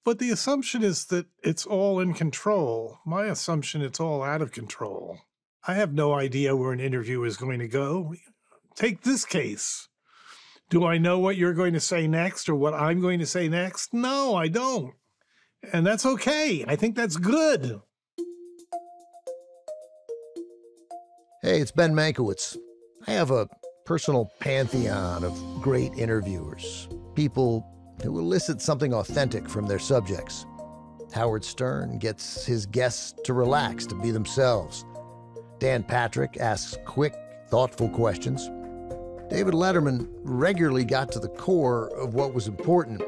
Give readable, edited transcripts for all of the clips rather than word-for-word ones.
But the assumption is that it's all in control. My assumption, it's all out of control. I have no idea where an interview is going to go. Take this case. Do I know what you're going to say next or what I'm going to say next? No, I don't. And that's okay. I think that's good. Hey, it's Ben Mankiewicz. I have a personal pantheon of great interviewers, people who elicit something authentic from their subjects. Howard Stern gets his guests to relax, to be themselves. Dan Patrick asks quick, thoughtful questions. David Letterman regularly got to the core of what was important,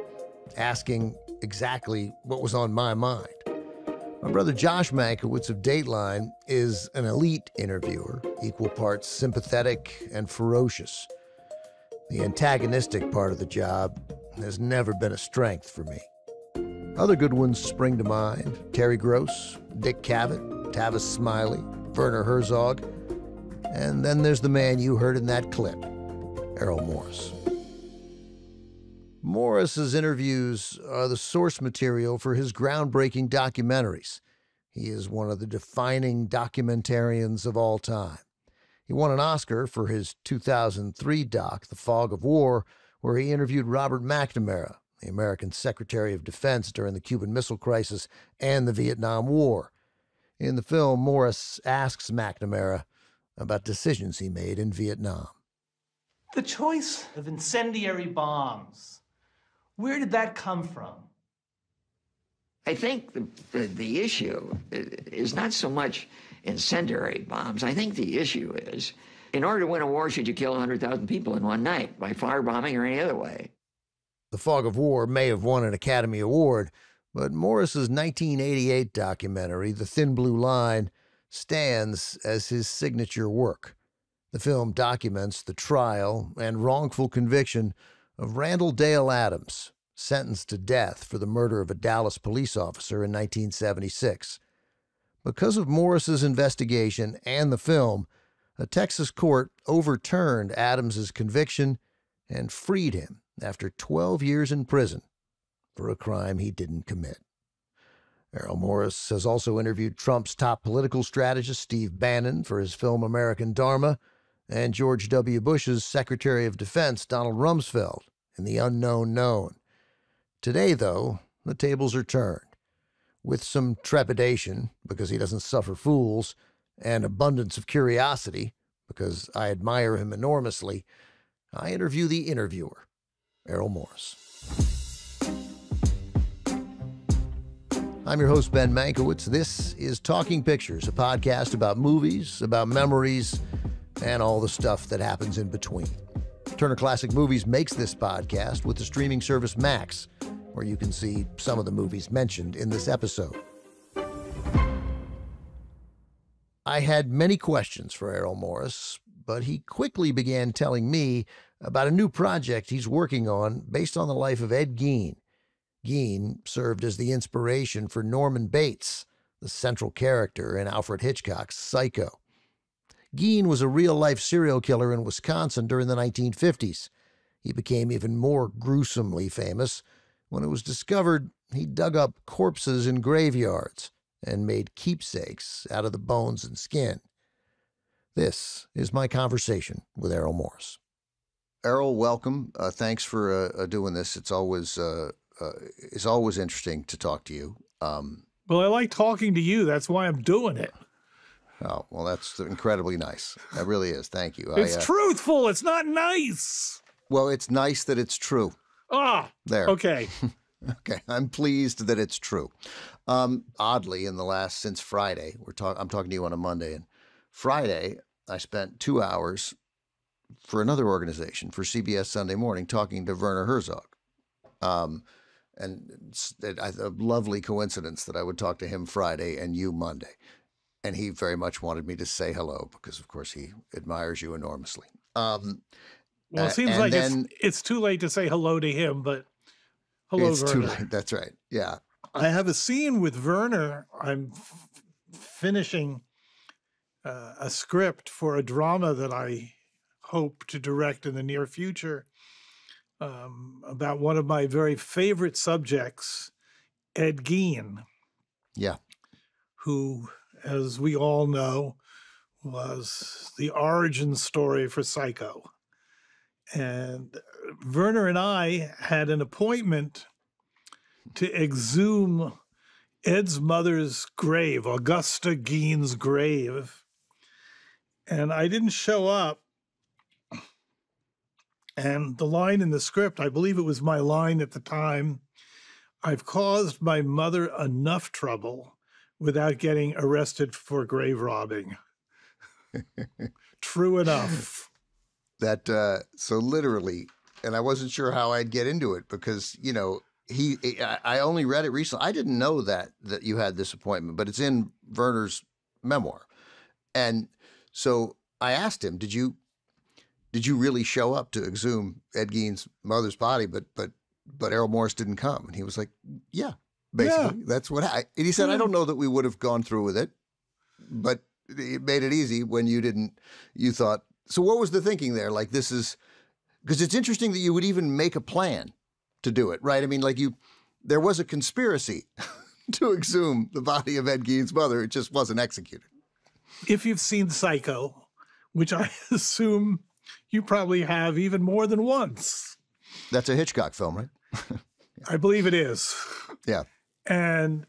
asking exactly what was on my mind. My brother Josh Mankiewicz of Dateline is an elite interviewer, equal parts sympathetic and ferocious. The antagonistic part of the job has never been a strength for me. Other good ones spring to mind: Terry Gross, Dick Cavett, Tavis Smiley, Werner Herzog, and then there's the man you heard in that clip, Errol Morris. Morris's interviews are the source material for his groundbreaking documentaries. He is one of the defining documentarians of all time. He won an Oscar for his 2003 doc, The Fog of War, where he interviewed Robert McNamara, the American Secretary of Defense during the Cuban Missile Crisis and the Vietnam War. In the film, Morris asks McNamara about decisions he made in Vietnam. The choice of incendiary bombs, where did that come from? I think the issue is not so much incendiary bombs. I think the issue is, in order to win a war, should you kill 100,000 people in one night by firebombing or any other way? The Fog of War may have won an Academy Award, but Morris's 1988 documentary, The Thin Blue Line, stands as his signature work. The film documents the trial and wrongful conviction of Randall Dale Adams, sentenced to death for the murder of a Dallas police officer in 1976. Because of Morris's investigation and the film, a Texas court overturned Adams's conviction and freed him after 12 years in prison for a crime he didn't commit. Errol Morris has also interviewed Trump's top political strategist, Steve Bannon, for his film American Dharma, and George W. Bush's Secretary of Defense, Donald Rumsfeld, in The Unknown Known. Today, though, the tables are turned. With some trepidation, because he doesn't suffer fools, and abundance of curiosity, because I admire him enormously, I interview the interviewer, Errol Morris. I'm your host, Ben Mankiewicz. This is Talking Pictures, a podcast about movies, about memories, and all the stuff that happens in between. Turner Classic Movies makes this podcast with the streaming service Max, where you can see some of the movies mentioned in this episode. I had many questions for Errol Morris, but he quickly began telling me about a new project he's working on based on the life of Ed Gein. Gein served as the inspiration for Norman Bates, the central character in Alfred Hitchcock's Psycho. Gein was a real-life serial killer in Wisconsin during the 1950s. He became even more gruesomely famous when it was discovered he dug up corpses in graveyards and made keepsakes out of the bones and skin. This is my conversation with Errol Morris. Errol, welcome. Thanks for doing this. It's always interesting to talk to you. Well, I like talking to you. That's why I'm doing it. Oh, well, that's incredibly nice. That really is. Thank you. It's truthful. It's not nice. Well, it's nice that it's true. Ah, there. Okay. Okay. I'm pleased that it's true. Oddly, since Friday, I'm talking to you on a Monday, and Friday, I spent 2 hours for another organization, for CBS Sunday Morning, talking to Werner Herzog. And it's a lovely coincidence that I would talk to him Friday and you Monday. And he very much wanted me to say hello because, of course, he admires you enormously. Well, it seems like it's too late to say hello to him, but hello, it's Werner. Too late. That's right. Yeah. I have a scene with Werner. I'm finishing a script for a drama that I hope to direct in the near future about one of my very favorite subjects Ed Gein, Yeah. who, as we all know, was the origin story for Psycho. And Werner and I had an appointment to exhume Ed's mother's grave, Augusta Gein's grave. And I didn't show up. And the line in the script, I believe it was my line at the time, I've caused my mother enough trouble without getting arrested for grave robbing. True enough. That, so literally, and I wasn't sure how I'd get into it because, you know, I only read it recently. I didn't know that you had this appointment, but it's in Werner's memoir. And so I asked him, did you really show up to exhume Ed Gein's mother's body, but Errol Morris didn't come? And he was like, yeah, basically, that's what and he said, I don't know that we would have gone through with it, but it made it easy when you thought, so what was the thinking there? Like, this is, because it's interesting that you would even make a plan to do it, right? I mean, like there was a conspiracy to exhume the body of Ed Gein's mother. It just wasn't executed. If you've seen Psycho, which I assume you probably have even more than once. That's a Hitchcock film, right? I believe it is. Yeah. And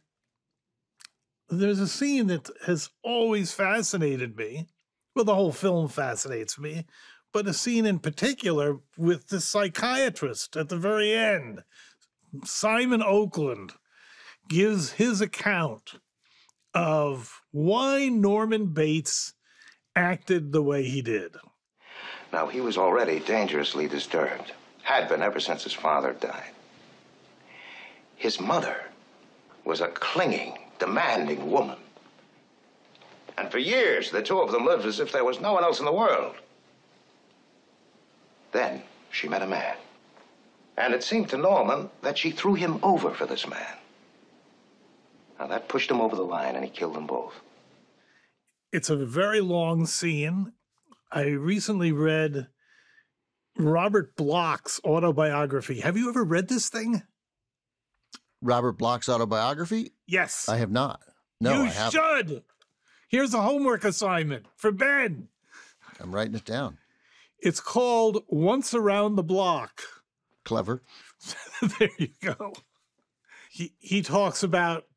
there's a scene that has always fascinated me. Well, the whole film fascinates me, but a scene in particular with the psychiatrist at the very end. Simon Oakland gives his account of why Norman Bates acted the way he did. Now, he was already dangerously disturbed. Had been ever since his father died. His mother was a clinging, demanding woman. And for years, the two of them lived as if there was no one else in the world. Then she met a man. And it seemed to Norman that she threw him over for this man. Now, that pushed him over the line, and he killed them both. It's a very long scene. I recently read Robert Bloch's autobiography. Have you ever read this thing? Robert Bloch's autobiography? Yes. I have not. No, you I haven't. should. Here's a homework assignment for Ben. I'm writing it down. It's called Once Around the Block. Clever. There you go. He talks about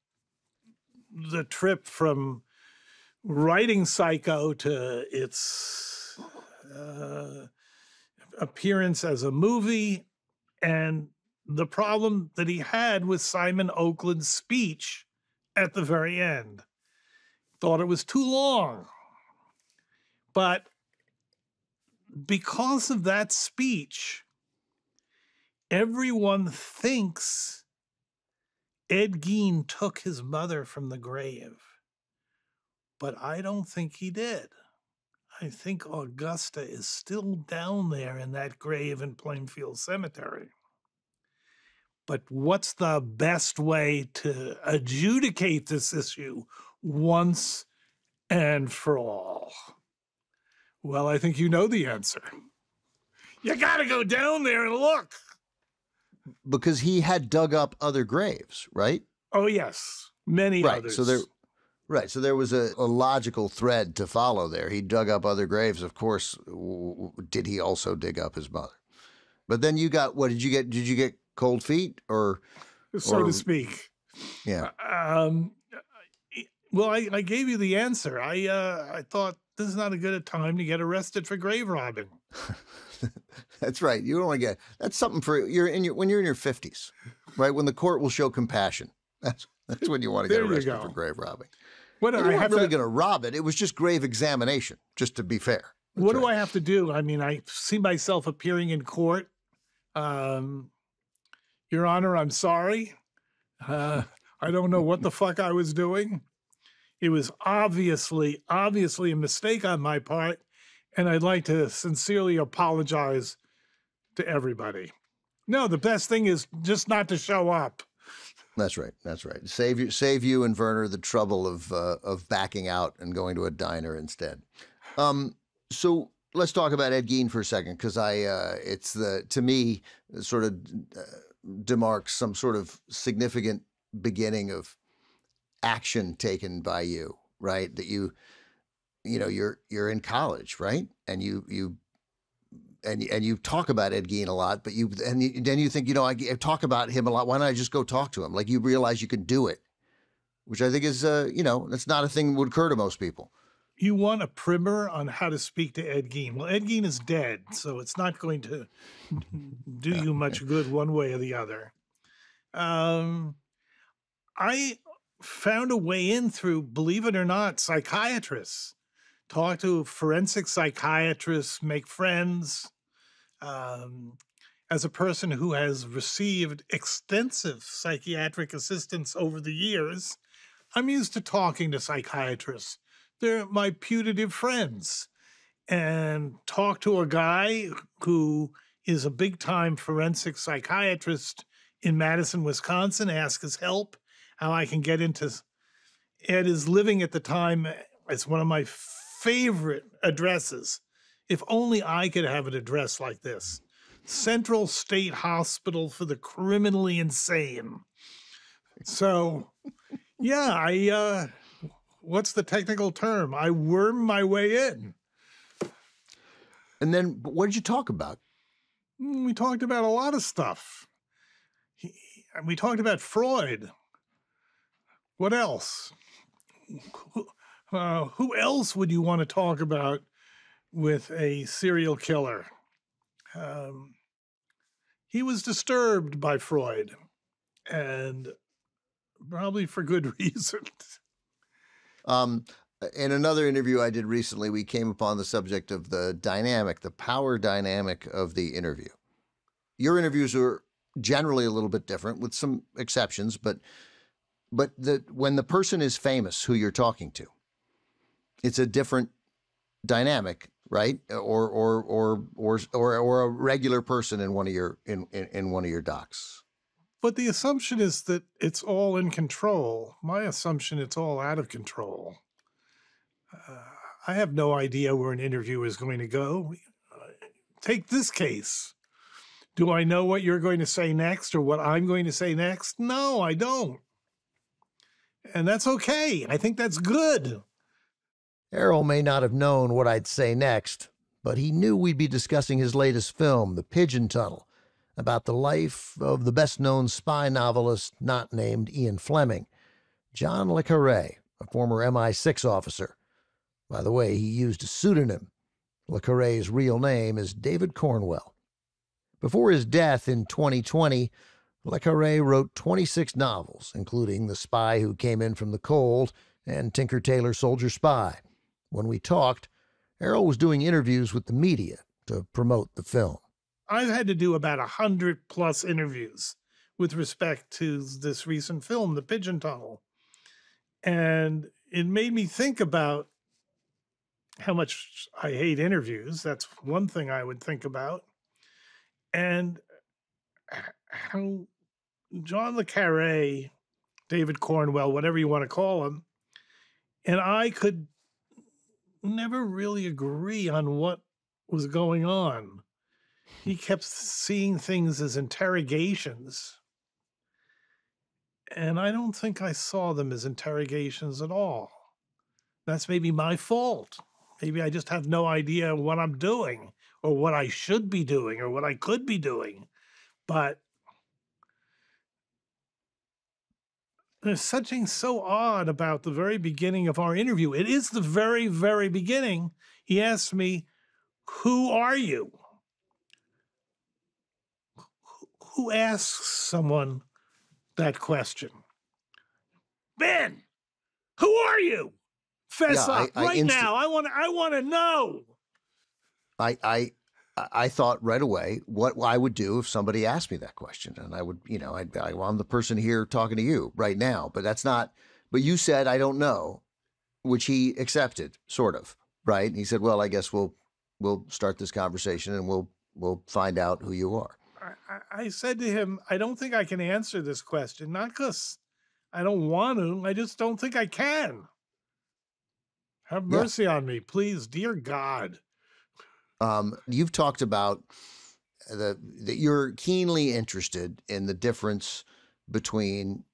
the trip from writing Psycho to its appearance as a movie, and the problem that he had with Simon Oakland's speech at the very end. Thought it was too long. But because of that speech, everyone thinks Ed Gein took his mother from the grave. But I don't think he did. I think Augusta is still down there in that grave in Plainfield Cemetery. But what's the best way to adjudicate this issue once and for all? Well, I think you know the answer. You got to go down there and look. Because he had dug up other graves, right? Oh, yes. Many others. So there was a logical thread to follow there. He dug up other graves. Of course, did he also dig up his mother? But then you got, what did you get? Did you get cold feet or so to speak? Yeah. Well, I gave you the answer. I thought this is not a good time to get arrested for grave robbing. That's right. You don't want to get, that's something for when you're in your 50s, right? When the court will show compassion. That's when you want to get arrested for grave robbing. What you're not really going to rob it. It was just grave examination, just to be fair. What do I have to do? I mean, I see myself appearing in court. Your Honor, I'm sorry. I don't know what the fuck I was doing. It was obviously a mistake on my part, and I'd like to sincerely apologize to everybody. No, the best thing is just not to show up. That's right. That's right. Save you and Werner the trouble of backing out and going to a diner instead. So let's talk about Ed Gein for a second, because to me, sort of demarks some sort of significant beginning of action taken by you, right? That you're in college, right? And you talk about Ed Gein a lot, but then you think, I talk about him a lot. Why don't I just go talk to him? Like, you realize you can do it, which I think is, that's not a thing that would occur to most people. You want a primer on how to speak to Ed Gein. Well, Ed Gein is dead, so it's not going to do you much good one way or the other. I found a way in through, believe it or not, psychiatrists. Talk to forensic psychiatrists, make friends. As a person who has received extensive psychiatric assistance over the years, I'm used to talking to psychiatrists. They're my putative friends. And talk to a guy who is a big-time forensic psychiatrist in Madison, Wisconsin, ask his help, how I can get into... Ed is living at the time as one of my favorite addresses. If only I could have an address like this. Central State Hospital for the Criminally Insane. So, yeah, what's the technical term? I worm my way in. And then what did you talk about? We talked about a lot of stuff. We talked about Freud. What else? Who else would you want to talk about with a serial killer? He was disturbed by Freud, and probably for good reason. In another interview I did recently, we came upon the subject of the power dynamic of the interview. Your interviews are generally a little bit different, with some exceptions, but when the person is famous who you're talking to, it's a different dynamic, right? Or a regular person in one of your docs. But the assumption is that it's all in control. My assumption, it's all out of control. I have no idea where an interview is going to go. Take this case. Do I know what you're going to say next or what I'm going to say next? No, I don't. And that's okay. I think that's good. Errol may not have known what I'd say next, but he knew we'd be discussing his latest film, The Pigeon Tunnel, about the life of the best-known spy novelist not named Ian Fleming, John le Carré, a former MI6 officer. By the way, he used a pseudonym. Le Carré's real name is David Cornwell. Before his death in 2020, Le Carré wrote 26 novels, including The Spy Who Came In From the Cold and Tinker Tailor Soldier Spy. When we talked, Errol was doing interviews with the media to promote the film. I've had to do about 100+ interviews with respect to this recent film, The Pigeon Tunnel. And it made me think about how much I hate interviews. That's one thing I would think about. And how John le Carré, David Cornwell, whatever you want to call him, and I could never really agree on what was going on. He kept seeing things as interrogations, and I don't think I saw them as interrogations at all. That's maybe my fault. Maybe I just have no idea what I'm doing or what I should be doing or what I could be doing. But there's something so odd about the very beginning of our interview. It is the very, very beginning. He asked me, "Who are you?" Who asks someone that question? Ben, who are you? Fess up right now. I want to know. I thought right away what I would do if somebody asked me that question, and I would, I'm the person here talking to you right now, but that's not. But you said I don't know, which he accepted, sort of, right? And he said, "Well, I guess we'll start this conversation and we'll find out who you are." I said to him, I don't think I can answer this question, not because I don't want to. I just don't think I can. Have mercy on me, please, dear God. You've talked about that you're keenly interested in the difference between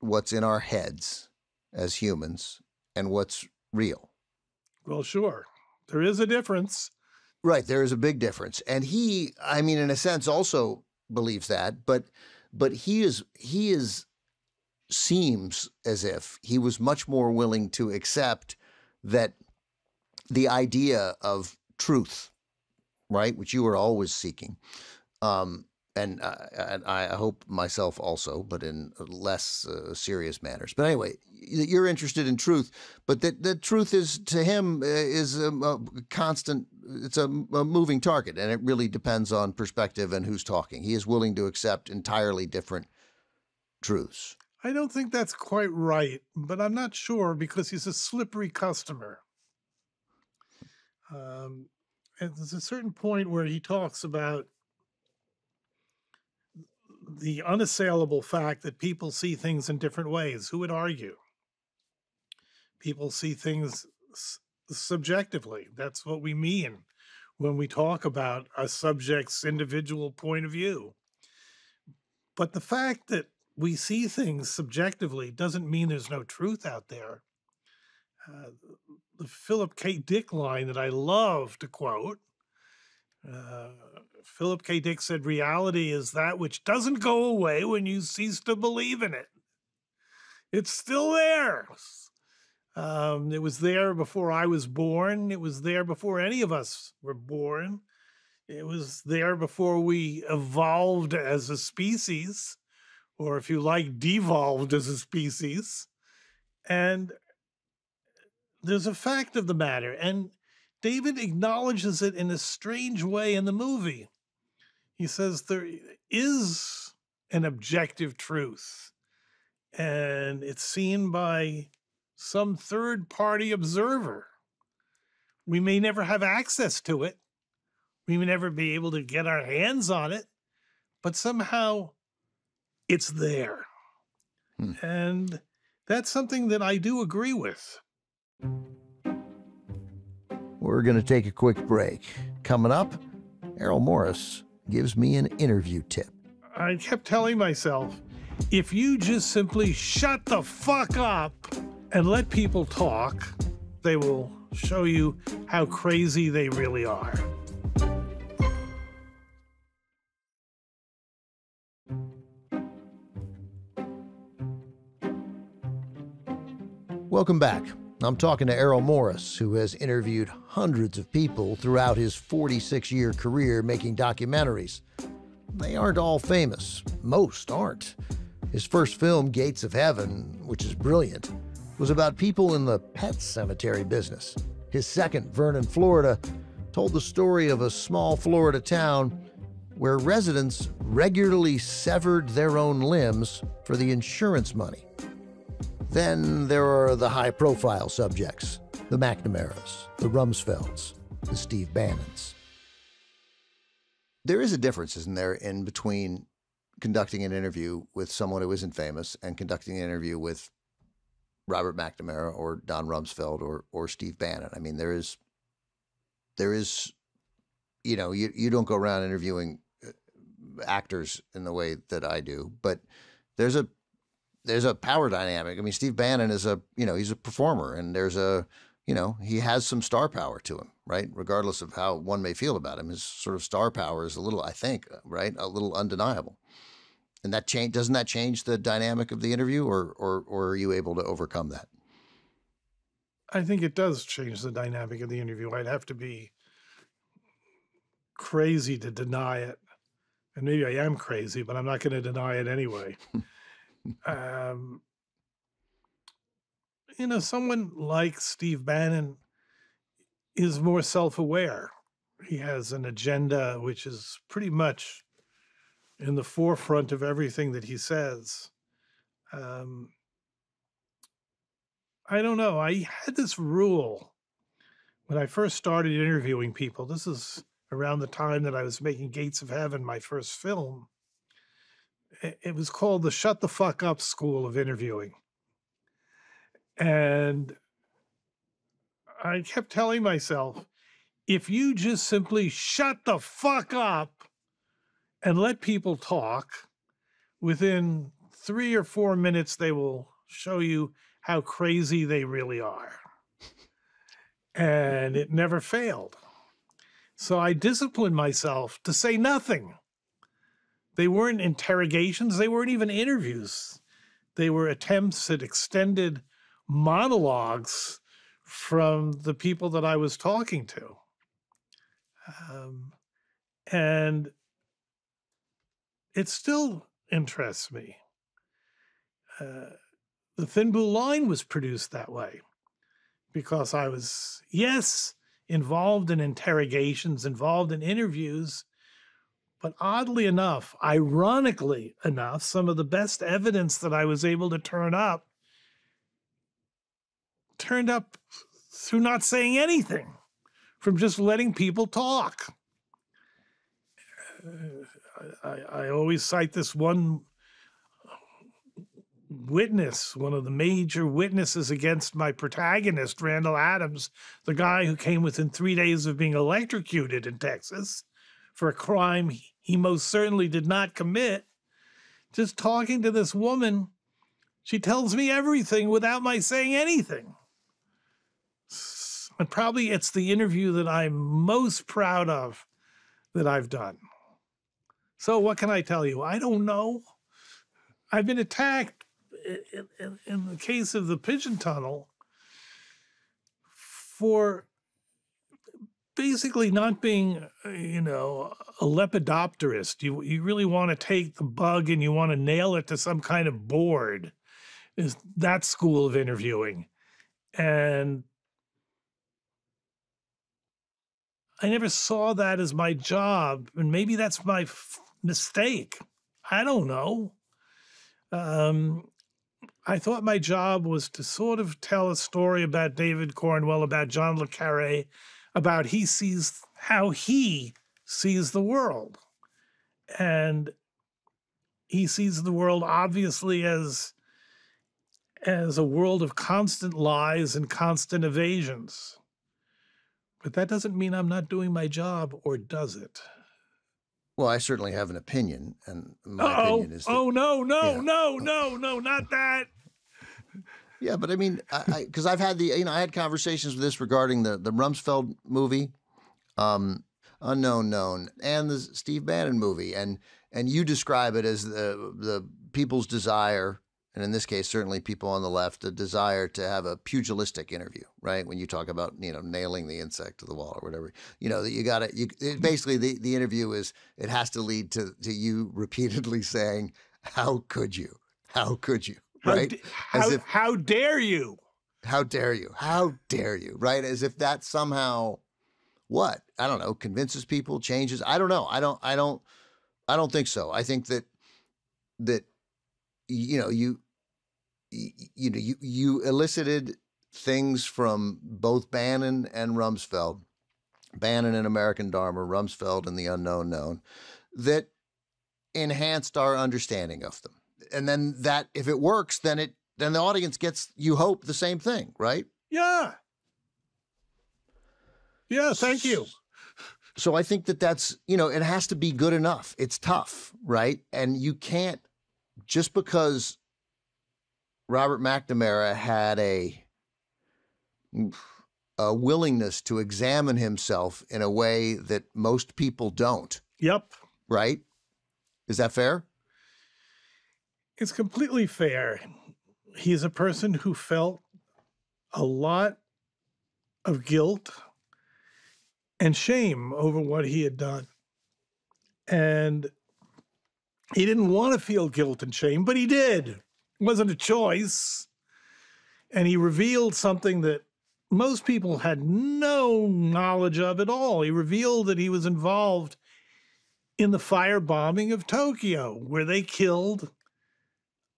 what's in our heads as humans and what's real. Well, sure. There is a difference. Right. There is a big difference. And he, I mean, in a sense, also believes that, but he seems as if he was much more willing to accept that the idea of truth, right, which you are always seeking, and I hope myself also, but in less serious manners. But anyway, you're interested in truth, but that truth is, to him, is a constant, it's a moving target, and it really depends on perspective and who's talking. He is willing to accept entirely different truths. I don't think that's quite right, but I'm not sure because he's a slippery customer. And there's a certain point where he talks about the unassailable fact that people see things in different ways. Who would argue? People see things subjectively. That's what we mean when we talk about a subject's individual point of view. But the fact that we see things subjectively doesn't mean there's no truth out there. The Philip K. Dick line that I love to quote, Philip K. Dick said, "Reality is that which doesn't go away when you cease to believe in it." It's still there. It was there before I was born. It was there before any of us were born. It was there before we evolved as a species, or if you like, devolved as a species. And there's a fact of the matter. And David acknowledges it in a strange way in the movie. He says there is an objective truth, and it's seen by some third-party observer. We may never have access to it. We may never be able to get our hands on it, but somehow it's there. And that's something that I do agree with. We're going to take a quick break. Coming up, Errol Morris gives me an interview tip. I kept telling myself, if you just simply shut the fuck up and let people talk, they will show you how crazy they really are. Welcome back. I'm talking to Errol Morris, who has interviewed hundreds of people throughout his 46-year career making documentaries. They aren't all famous. Most aren't. His first film, Gates of Heaven, which is brilliant, was about people in the pet cemetery business. His second, Vernon, Florida, told the story of a small Florida town where residents regularly severed their own limbs for the insurance money. Then there are the high-profile subjects, the McNamaras, the Rumsfelds, the Steve Bannons. There is a difference, isn't there, in between conducting an interview with someone who isn't famous and conducting an interview with Robert McNamara or Don Rumsfeld or Steve Bannon. I mean, there is, you know, you don't go around interviewing actors in the way that I do, but there's a power dynamic. I mean, Steve Bannon is he's a performer, and he has some star power to him, right? Regardless of how one may feel about him, his sort of star power is a little, I think, right, a little undeniable. And doesn't that change the dynamic of the interview, or are you able to overcome that? I think it does change the dynamic of the interview. I'd have to be crazy to deny it. And maybe I am crazy, but I'm not going to deny it anyway. Someone like Steve Bannon is more self-aware. He has an agenda which is pretty much in the forefront of everything that he says. I don't know. I had this rule when I first started interviewing people. This is around the time that I was making Gates of Heaven, my first film. It was called the Shut the Fuck Up School of Interviewing. And I kept telling myself, if you just simply shut the fuck up and let people talk, within 3 or 4 minutes, they will show you how crazy they really are. And it never failed. So I disciplined myself to say nothing. They weren't interrogations. They weren't even interviews. They were attempts at extended monologues from the people that I was talking to. And it still interests me. The Thin Blue Line was produced that way because I was, yes, involved in interrogations, involved in interviews, but oddly enough, ironically enough, some of the best evidence that I was able to turn up turned up through not saying anything, from just letting people talk. I always cite this one witness, one of the major witnesses against my protagonist, Randall Adams, the guy who came within 3 days of being electrocuted in Texas for a crime he most certainly did not commit. Just talking to this woman, she tells me everything without my saying anything. And probably it's the interview that I'm most proud of that I've done. So what can I tell you? I don't know. I've been attacked in the case of the Pigeon Tunnel for basically not being, a lepidopterist. You really want to take the bug and you want to nail it to some kind of board. Is that school of interviewing. And I never saw that as my job, and maybe that's my mistake. I don't know. I thought my job was to sort of tell a story about David Cornwell, about John le Carré, about how he sees the world. And he sees the world obviously as a world of constant lies and constant evasions. But that doesn't mean I'm not doing my job, or does it? Well, I certainly have an opinion, and my opinion is that, no, not that. Yeah, but I mean, because I've had I had conversations with this regarding the Rumsfeld movie, Unknown Known, and the Steve Bannon movie, and you describe it as the people's desire, and in this case, certainly people on the left, a desire to have a pugilistic interview, right? When you talk about, nailing the insect to the wall or whatever, that you got to, basically the interview it has to lead to you repeatedly saying, how could you? How could you? Right? How dare you? How dare you? How dare you? Right? As if that somehow, what? I don't know, convinces people, changes. I don't know. I don't think so. I think that you elicited things from both Bannon and Rumsfeld, Bannon in American Dharma, Rumsfeld in The Unknown Known, that enhanced our understanding of them. And then that, if it works, then the audience gets, you hope, the same thing, right? Yeah. Yeah, thank you. So I think that's, it has to be good enough. It's tough, right? And you can't, just because Robert McNamara had a willingness to examine himself in a way that most people don't. Yep. Right? Is that fair? It's completely fair. He's a person who felt a lot of guilt and shame over what he had done. And he didn't want to feel guilt and shame, but he did. It wasn't a choice. And he revealed something that most people had no knowledge of at all. He revealed that he was involved in the firebombing of Tokyo, where they killed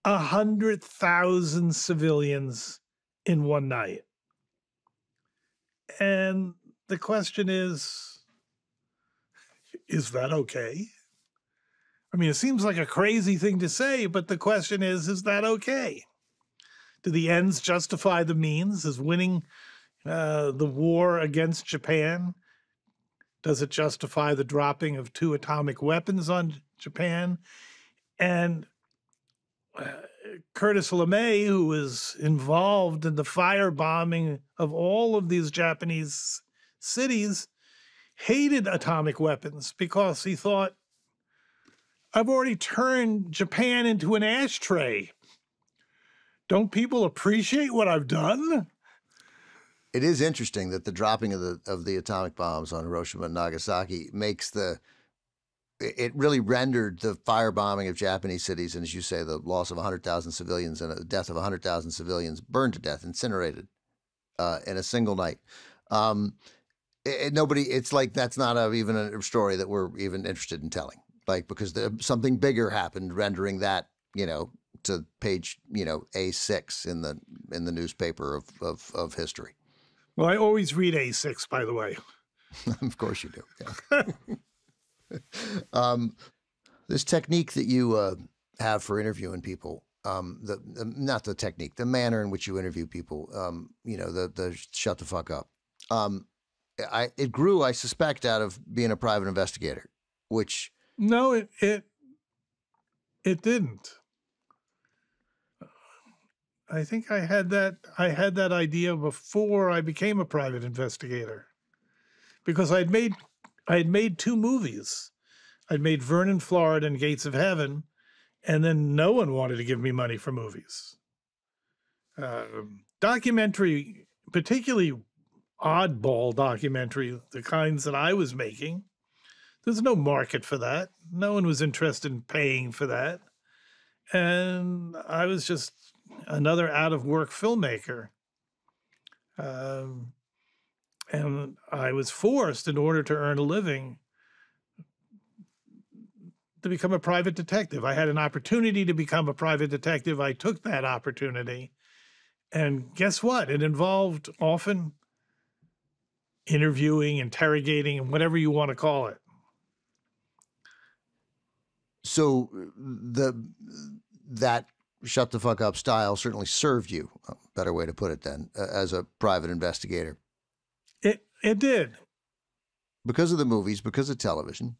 100,000 civilians in one night. And the question is that okay? I mean, it seems like a crazy thing to say, but the question is that okay? Do the ends justify the means? Is winning the war against Japan, does it justify the dropping of 2 atomic weapons on Japan? And Curtis LeMay, who was involved in the firebombing of all of these Japanese cities, hated atomic weapons because he thought, I've already turned Japan into an ashtray. Don't people appreciate what I've done? It is interesting that the dropping of the atomic bombs on Hiroshima and Nagasaki it really rendered the firebombing of Japanese cities, and as you say, the loss of 100,000 civilians and the death of 100,000 civilians, burned to death, incinerated in a single night. It's like that's not even a story that we're even interested in telling, like, because something bigger happened, rendering that, to page, A6 in the newspaper of history. Well, I always read A6, by the way. Of course you do. Yeah. This technique that you have for interviewing people, not the technique, the manner in which you interview people, the shut the fuck up. It grew, I suspect, out of being a private investigator, which... No, it didn't. I think I had that idea before I became a private investigator, because I had made 2 movies. I'd made Vernon, Florida, and Gates of Heaven, and then no one wanted to give me money for movies. Documentary, particularly oddball documentary, the kinds that I was making, there's no market for that. No one was interested in paying for that. And I was just another out-of-work filmmaker. And I was forced, in order to earn a living, to become a private detective. I had an opportunity to become a private detective. I took that opportunity. And guess what? It involved often interviewing, interrogating, and whatever you want to call it. So that shut the fuck up style certainly served you, a better way to put it then, as a private investigator. It did. Because of the movies, because of television,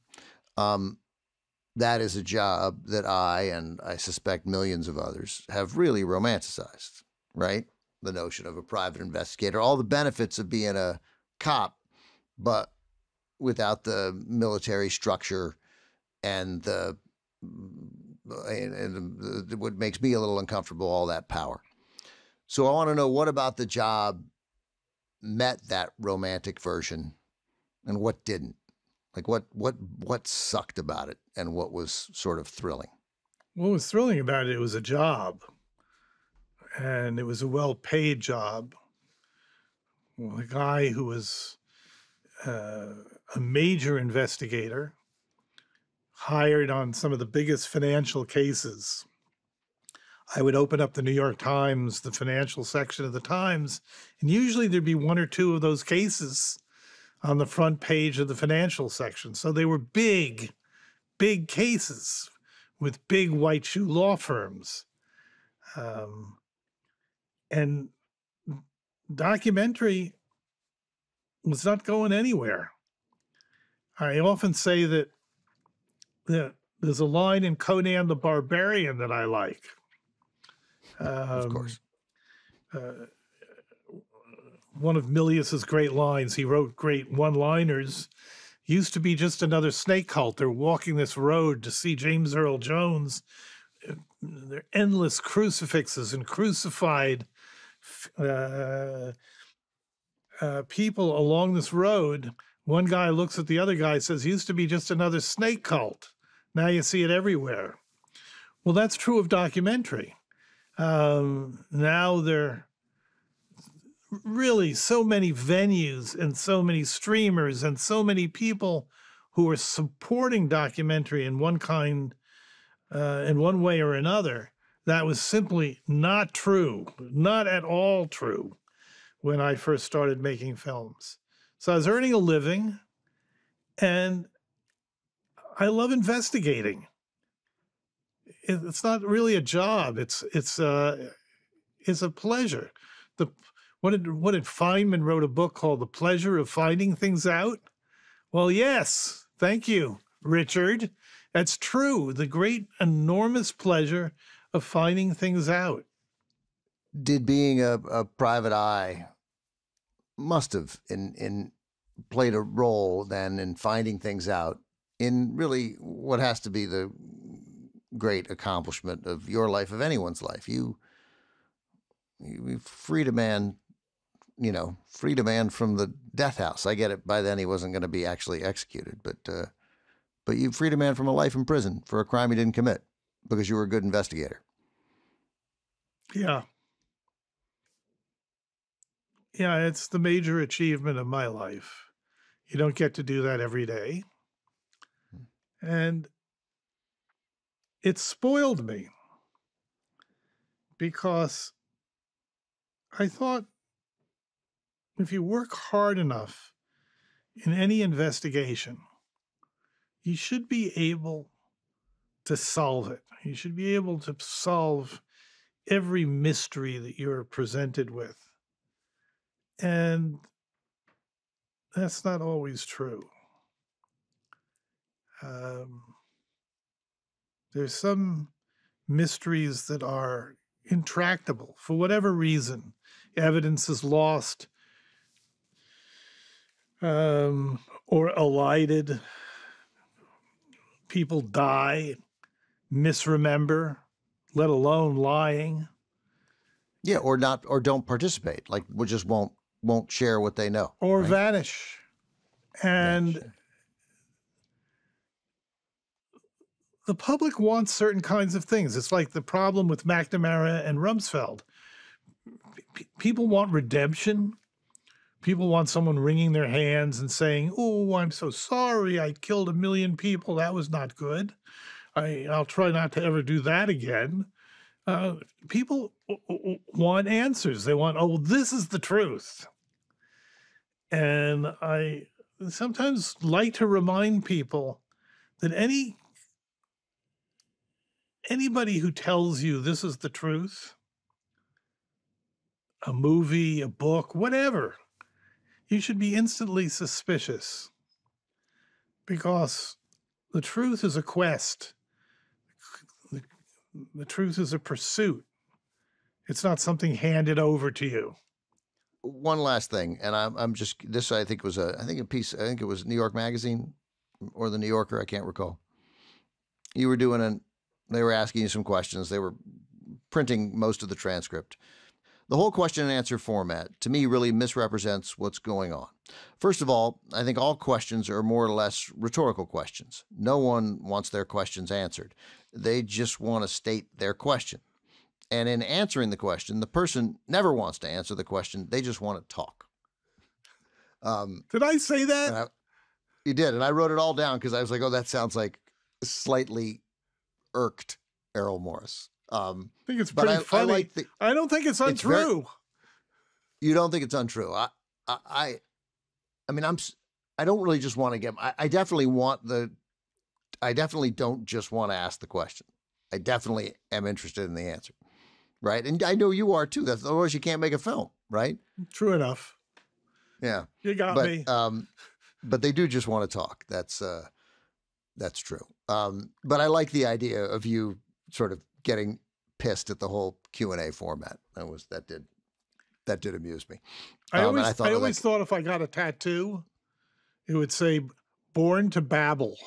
that is a job that and I suspect millions of others have really romanticized, right? The notion of a private investigator, all the benefits of being a cop, but without the military structure and what makes me a little uncomfortable, all that power. So I want to know, what about the job met that romantic version and what didn't? Like what sucked about it and what was sort of thrilling? What was thrilling about it was a job, and it was a well-paid job. Well, a guy who was a major investigator, hired on some of the biggest financial cases. I would open up the New York Times, the financial section of the Times, and usually there'd be 1 or 2 of those cases on the front page of the financial section. So they were big, big cases with big white shoe law firms. And documentary was not going anywhere. I often say that there's a line in Conan the Barbarian that I like. Of course. One of Milius's great lines, he wrote great one-liners, used to be just another snake cult. They're walking this road to see James Earl Jones. There are endless crucifixes and crucified people along this road. One guy looks at the other guy, says, used to be just another snake cult. Now you see it everywhere. Well, that's true of documentary. Now there are really so many venues and so many streamers and so many people who are supporting documentary in one way or another. That was simply not true, not at all true when I first started making films. So I was earning a living, and I love investigating. It's not really a job. It's a pleasure. What did Feynman wrote a book called The Pleasure of Finding Things Out? Well, yes, thank you, Richard. That's true. The great, enormous pleasure of finding things out. Did being a private eye must have in played a role then in finding things out in really what has to be the great accomplishment of your life, of anyone's life. You freed a man, freed a man from the death house. I get it. By then he wasn't going to be actually executed, but you freed a man from a life in prison for a crime he didn't commit because you were a good investigator. Yeah. Yeah, it's the major achievement of my life. You don't get to do that every day. And it spoiled me because I thought if you work hard enough in any investigation, you should be able to solve it. You should be able to solve every mystery that you're presented with. And that's not always true. There's some mysteries that are intractable for whatever reason. Evidence is lost or elided. People die, misremember, let alone lying. Yeah, or not, or don't participate. Like, we just won't share what they know, or right? vanish. And the public wants certain kinds of things. It's like the problem with McNamara and Rumsfeld. People want redemption. People want someone wringing their hands and saying, "Oh, I'm so sorry. I killed 1 million people. That was not good. I'll try not to ever do that again." People want answers. They want, "Oh, this is the truth." And I sometimes like to remind people that anybody who tells you this is the truth, a movie, a book, whatever, you should be instantly suspicious, because the truth is a quest. The truth is a pursuit. It's not something handed over to you. One last thing, and I'm just, this I think was a piece, I think it was New York Magazine or the New Yorker, I can't recall. You were they were asking you some questions. They were printing most of the transcript. The whole question and answer format, to me, really misrepresents what's going on. First of all, I think all questions are more or less rhetorical questions. No one wants their questions answered. They just want to state their question. And in answering the question, the person never wants to answer the question. They just want to talk. Did I say that? You did. And I wrote it all down because I was like, oh, that sounds like slightly irked Errol Morris. I think it's pretty funny. I don't think it's untrue. You don't think it's untrue? I mean, I don't really just want to get, I definitely don't just want to ask the question. I definitely am interested in the answer. Right. And I know you are too. Otherwise you can't make a film, right? True enough. Yeah. You got me. But they do just want to talk. That's true. But I like the idea of you sort of getting pissed at the whole Q&A format. That did amuse me. I always thought if I got a tattoo, it would say "Born to Babble."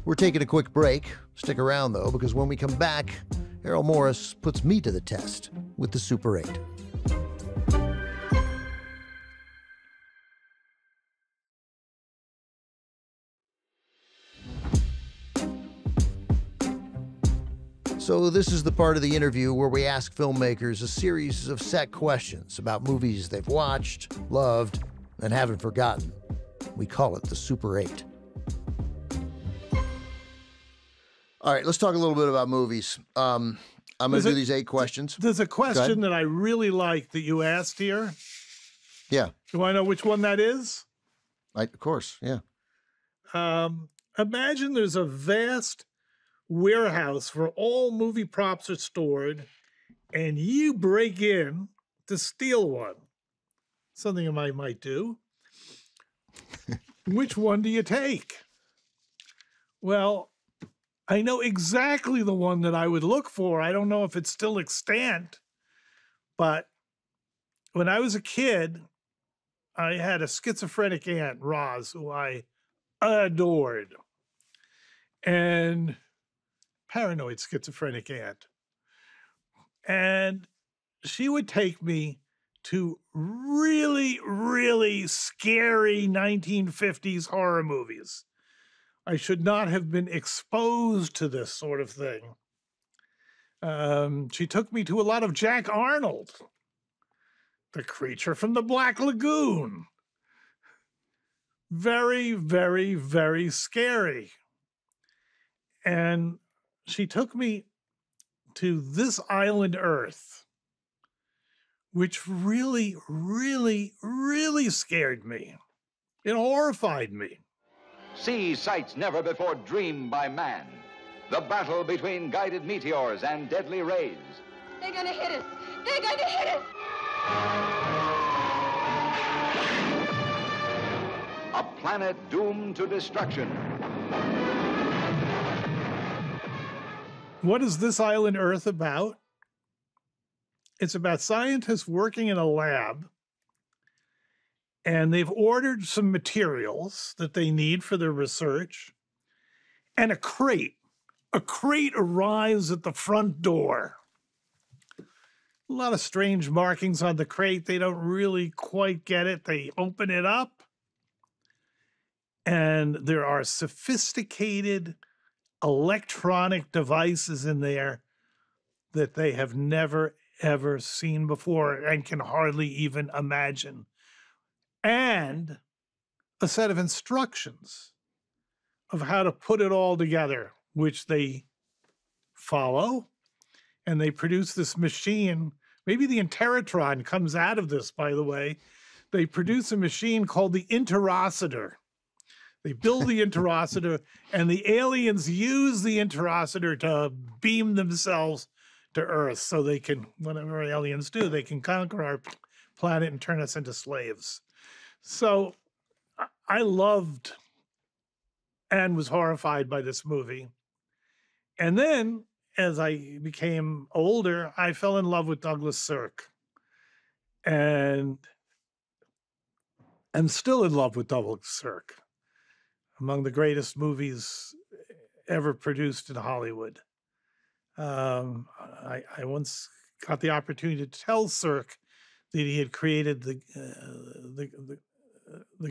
We're taking a quick break. Stick around, though, because when we come back, Errol Morris puts me to the test with the Super 8. So this is the part of the interview where we ask filmmakers a series of set questions about movies they've watched, loved, and haven't forgotten. We call it the Super 8. All right, let's talk a little bit about movies. I'm going to do these 8 questions. There's a question that I really like that you asked here. Yeah. Do I know which one that is? Of course, yeah. Imagine there's a vast warehouse where all movie props are stored, and you break in to steal one. Something I might do. Which one do you take? Well, I know exactly the one that I would look for. I don't know if it's still extant, but when I was a kid, I had a schizophrenic aunt, Roz, who I adored, and paranoid schizophrenic aunt. And she would take me to really, really scary 1950s horror movies. I should not have been exposed to this sort of thing. She took me to a lot of Jack Arnold, The Creature from the Black Lagoon. Very, very, very scary. And she took me to This Island Earth, which really, really, really scared me. It horrified me. See sights never before dreamed by man. The battle between guided meteors and deadly rays. They're gonna hit us. They're going to hit us. A planet doomed to destruction. What is This Island Earth about? It's about scientists working in a lab, and they've ordered some materials that they need for their research, and a crate. A crate arrives at the front door. A lot of strange markings on the crate. They don't really quite get it. They open it up, and there are sophisticated electronic devices in there that they have never, ever seen before and can hardly even imagine. And a set of instructions of how to put it all together, which they follow. And they produce this machine. Maybe the Interatron comes out of this, by the way. They produce a machine called the Interocitor. They build the Interocitor, and the aliens use the Interocitor to beam themselves to Earth so they can, whatever aliens do, they can conquer our planet and turn us into slaves. So I loved and was horrified by this movie. And then, as I became older, I fell in love with Douglas Sirk. And I'm still in love with Douglas Sirk. Among the greatest movies ever produced in Hollywood. I once got the opportunity to tell Sirk that he had created the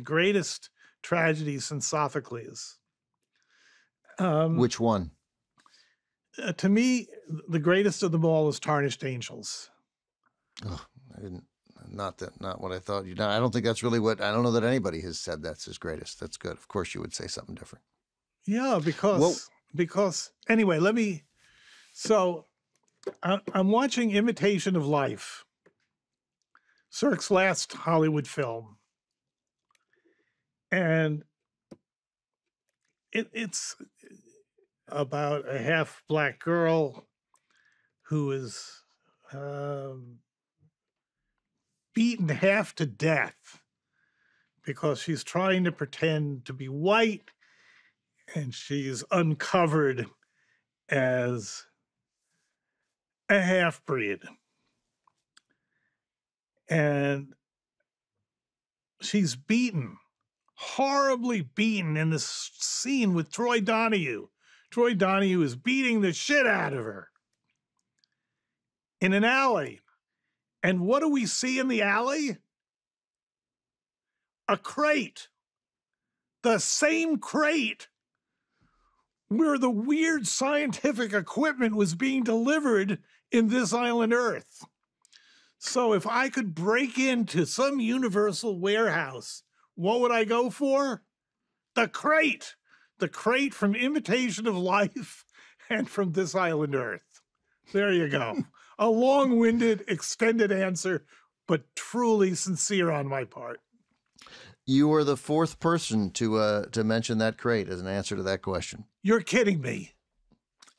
greatest tragedy since Sophocles. Which one? To me, the greatest of them all is Tarnished Angels. Oh, not what I thought. I don't think that's really I don't know that anybody has said that's his greatest. That's good. Of course, you would say something different. Yeah, because anyway, so I'm watching Imitation of Life, Sirk's last Hollywood film. And it's about a half-black girl who is beaten half to death because she's trying to pretend to be white, and she's uncovered as a half-breed. And she's beaten, horribly beaten in this scene with Troy Donahue. Troy Donahue is beating the shit out of her in an alley. And what do we see in the alley? A crate. The same crate where the weird scientific equipment was being delivered in This Island Earth. So if I could break into some universal warehouse, what would I go for? The crate. The crate from Imitation of Life and from This Island Earth. There you go. A long-winded, extended answer, but truly sincere on my part. You were the fourth person to mention that crate as an answer to that question. You're kidding me.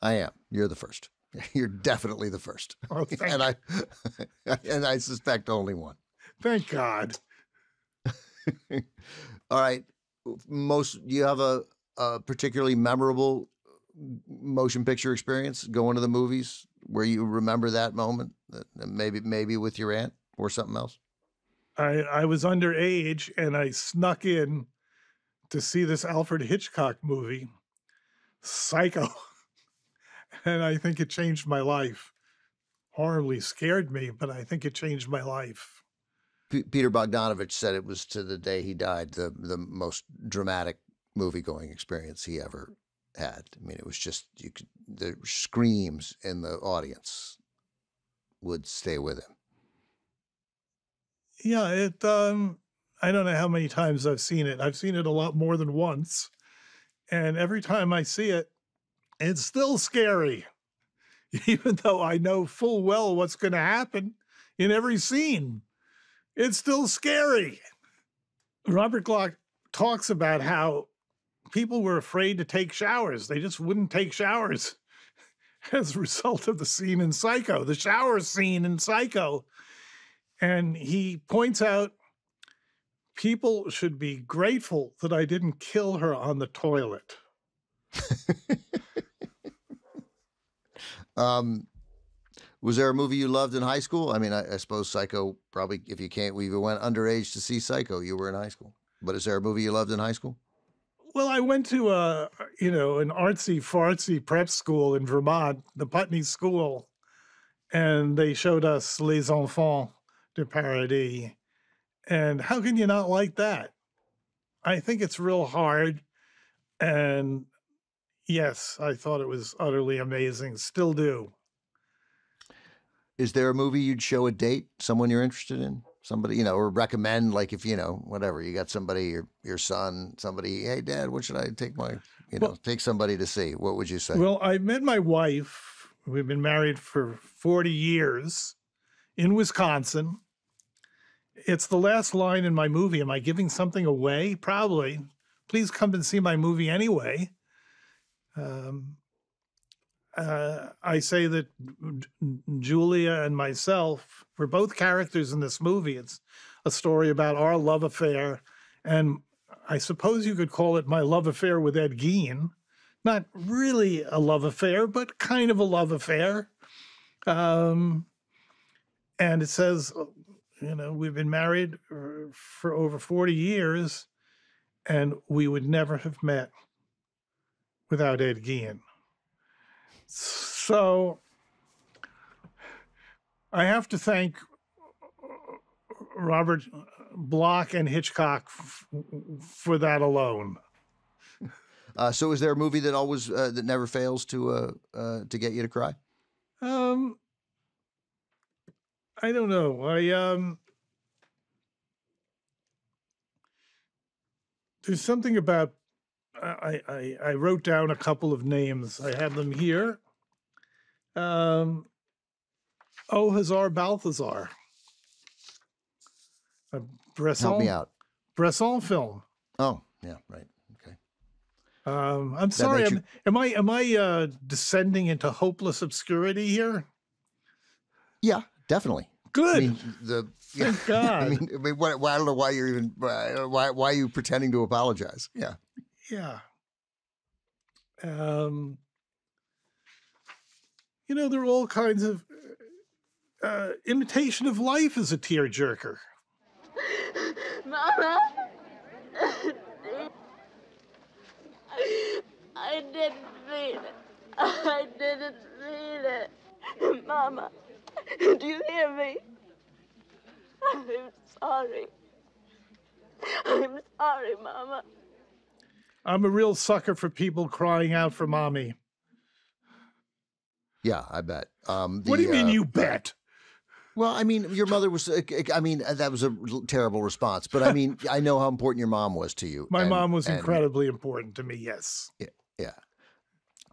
I am. You're the first. You're definitely the first. Oh, and I suspect only one. Thank God. All right. Do you have a particularly memorable motion picture experience, going to the movies, where you remember that moment, maybe with your aunt or something else? I was underage and I snuck in to see this Alfred Hitchcock movie, Psycho. And I think it changed my life. Horribly scared me, but I think it changed my life. Peter Bogdanovich said it was, to the day he died, the most dramatic movie-going experience he ever had. I mean, it was just, the screams in the audience would stay with him. Yeah, I don't know how many times I've seen it. I've seen it a lot more than once. And every time I see it, it's still scary. Even though I know full well what's going to happen in every scene, it's still scary. Robert Bloch talks about how people were afraid to take showers. They just wouldn't take showers as a result of the scene in Psycho, the shower scene in Psycho. And he points out people should be grateful that I didn't kill her on the toilet. Was there a movie you loved in high school? I mean, I suppose Psycho, probably, if you went underage to see Psycho, you were in high school. But is there a movie you loved in high school? Well, I went to an artsy fartsy prep school in Vermont, the Putney School, and they showed us Les Enfants du Paradis. And how can you not like that? I think it's real hard. And yes, I thought it was utterly amazing. Still do. Is there a movie you'd show a date, someone you're interested in? Somebody, or recommend, like, if, whatever, you got somebody, your son, somebody, hey, Dad, what should I take take somebody to see? What would you say? Well, I met my wife. We've been married for 40 years in Wisconsin. It's the last line in my movie. Am I giving something away? Probably. Please come and see my movie anyway. I say that Julia and myself, we're both characters in this movie. It's a story about our love affair. And I suppose you could call it my love affair with Ed Gein. Not really a love affair, but kind of a love affair. And it says, we've been married for over 40 years, and we would never have met without Ed Gein. So I have to thank Robert Bloch and Hitchcock for that alone. So is there a movie that always that never fails to get you to cry? I don't know. There's something about, I wrote down a couple of names. I have them here. Hasard Balthazar. A Bresson, help me out. Bresson film. Oh, yeah, right. Okay. I'm sorry. Am I descending into hopeless obscurity here? Yeah, definitely. Good. I mean, Thank God. I mean, I don't know why you're even why are you pretending to apologize? Yeah. Yeah. There are all kinds of Imitation of Life is a tearjerker. Mama! I didn't mean it. I didn't mean it. Mama, do you hear me? I'm sorry. I'm sorry, Mama. I'm a real sucker for people crying out for mommy. Yeah, I bet. What do you mean you bet? Well, I mean, your mother was, that was a terrible response, but I mean, I know how important your mom was to you. My mom was incredibly important to me, yes. Yeah.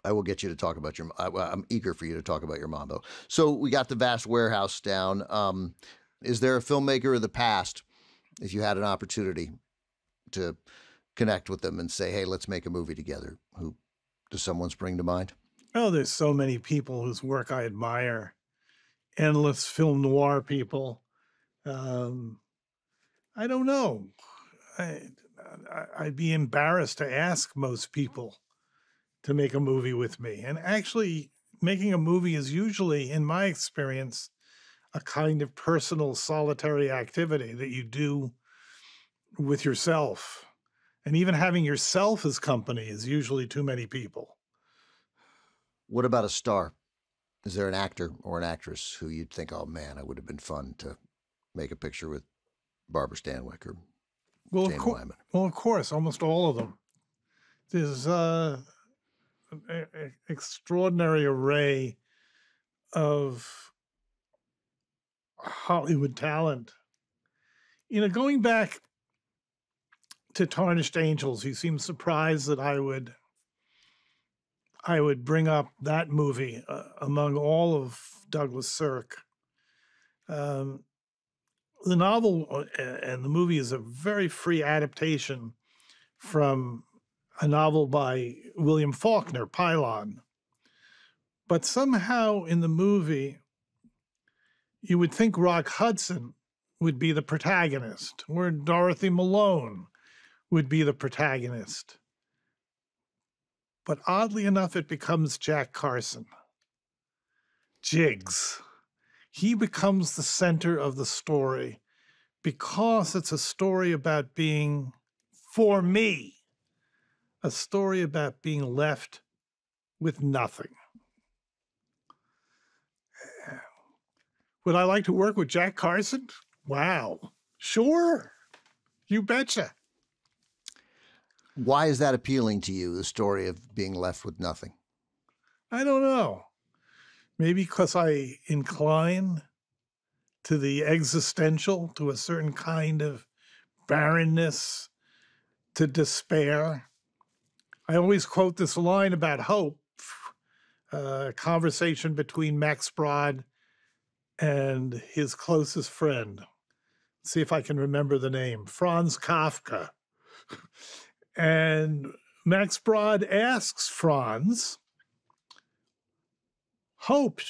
I will get you to talk about I'm eager for you to talk about your mom, though. So we got the Vast Warehouse down. Is there a filmmaker of the past, if you had an opportunity to connect with them and say, hey, let's make a movie together? Does someone spring to mind? Oh, there's so many people whose work I admire. Endless film noir people. I don't know. I'd be embarrassed to ask most people. to make a movie with me. And actually, making a movie is usually, in my experience, a kind of personal, solitary activity that you do with yourself. And even having yourself as company is usually too many people. What about a star? Is there an actor or an actress who you'd think, oh man, it would have been fun to make a picture with Barbara Stanwyck or Jane Wyman? Well, of course, almost all of them. There's an extraordinary array of Hollywood talent. You know, going back to Tarnished Angels, you seem surprised that I would bring up that movie among all of Douglas Sirk. The novel and the movie is a very free adaptation from a novel by William Faulkner, Pylon. But somehow in the movie, you would think Rock Hudson would be the protagonist, or Dorothy Malone would be the protagonist. But oddly enough, it becomes Jack Carson. Jiggs. He becomes the center of the story because it's a story about being, for me, a story about being left with nothing. Would I like to work with Jack Carson? Wow. Sure. You betcha. Why is that appealing to you, the story of being left with nothing? I don't know. Maybe because I incline to the existential, to a certain kind of barrenness, to despair. I always quote this line about hope, a conversation between Max Brod and his closest friend. Let's see if I can remember the name, Franz Kafka. And Max Brod asks Franz, hope.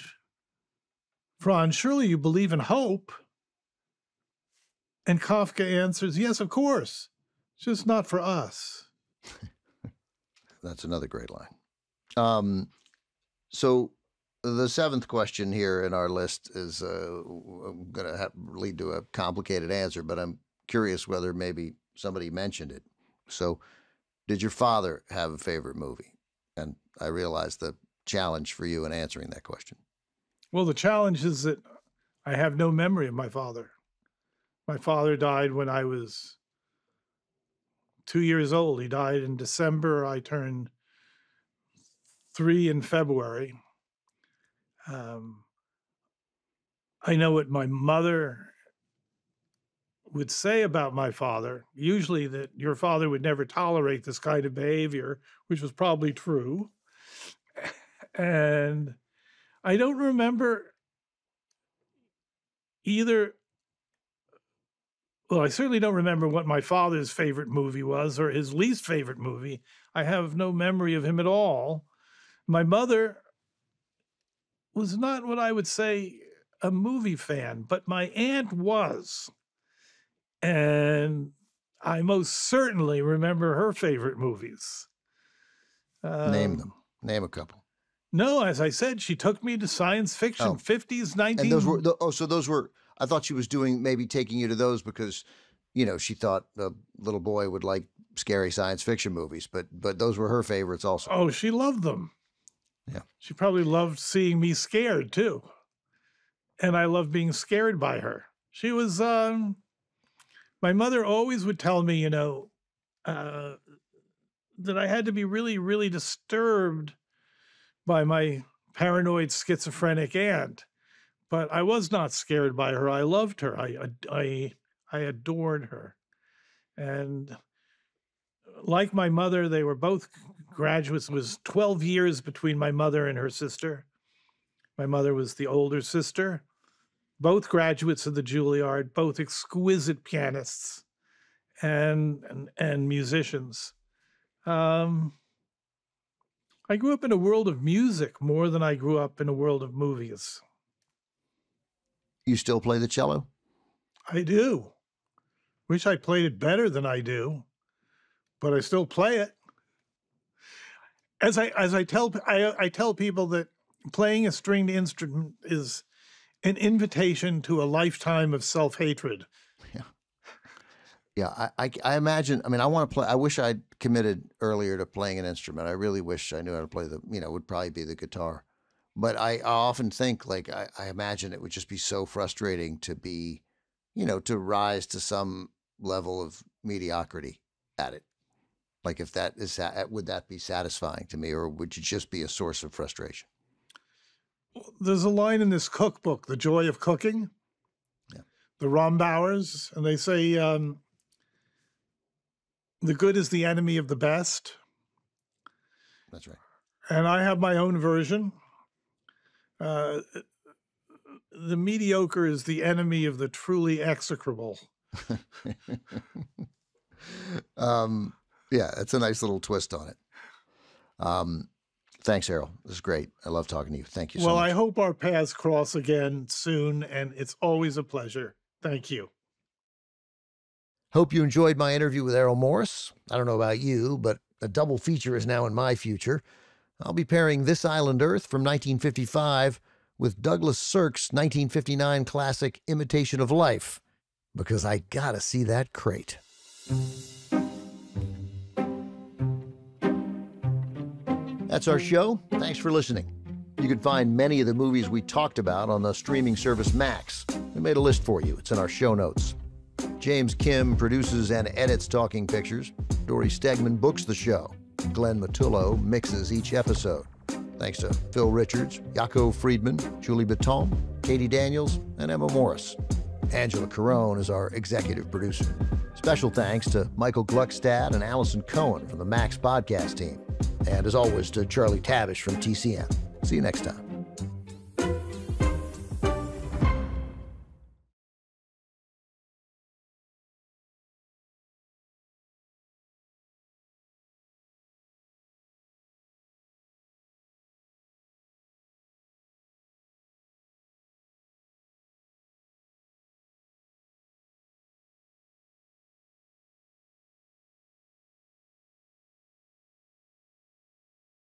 Franz, surely you believe in hope? And Kafka answers, yes, of course, just not for us. That's another great line. So the seventh question here in our list is going to lead to a complicated answer, but I'm curious whether maybe somebody mentioned it. So did your father have a favorite movie? And I realize the challenge for you in answering that question. Well, the challenge is that I have no memory of my father. My father died when I was 2 years old. He died in December. I turned 3 in February. I know what my mother would say about my father, usually that your father would never tolerate this kind of behavior, which was probably true. And I don't remember either. Well, I certainly don't remember what my father's favorite movie was or his least favorite movie. I have no memory of him at all. My mother was not what I would say a movie fan, but my aunt was. And I most certainly remember her favorite movies. Name them. Name a couple. No, as I said, she took me to science fiction, 50s, 19... And those were, so those were, I thought she was maybe taking you to those because, you know, she thought a little boy would like scary science fiction movies, but those were her favorites also. Oh, she loved them. Yeah. She probably loved seeing me scared too. And I loved being scared by her. She was, my mother always would tell me, you know, that I had to be really, really disturbed by my paranoid schizophrenic aunt. But I was not scared by her. I loved her. I adored her. And like my mother, they were both graduates. It was 12 years between my mother and her sister. My mother was the older sister. Both graduates of the Juilliard, both exquisite pianists and musicians. I grew up in a world of music more than I grew up in a world of movies. You still play the cello? I do. Wish I played it better than I do, but I still play it. As I tell people that playing a stringed instrument is an invitation to a lifetime of self-hatred. Yeah, I imagine, I mean, I want to play, I wish I'd committed earlier to playing an instrument. I really wish I knew how to play would probably be the guitar. But I often think, like, I imagine it would just be so frustrating to be, to rise to some level of mediocrity at it. Like, if that is, would that be satisfying to me, or would it just be a source of frustration? There's a line in this cookbook, The Joy of Cooking, the Rombauers, and they say, the good is the enemy of the best. That's right. And I have my own version. The mediocre is the enemy of the truly execrable. Yeah, it's a nice little twist on it. Thanks, Errol. This is great. I love talking to you. Thank you so much. Well, I hope our paths cross again soon, and it's always a pleasure. Thank you. Hope you enjoyed my interview with Errol Morris. I don't know about you, but a double feature is now in my future. I'll be pairing This Island Earth from 1955 with Douglas Sirk's 1959 classic Imitation of Life, because I gotta see that crate. That's our show. Thanks for listening. You can find many of the movies we talked about on the streaming service Max. We made a list for you. It's in our show notes. James Kim produces and edits Talking Pictures. Dory Stegman books the show. Glenn Matullo mixes each episode. Thanks to Phil Richards, Jaco Friedman, Julie Baton, Katie Daniels, and Emma Morris. Angela Carone is our executive producer. Special thanks to Michael Gluckstad and Allison Cohen from the Max podcast team. And as always, to Charlie Tavish from TCM. See you next time.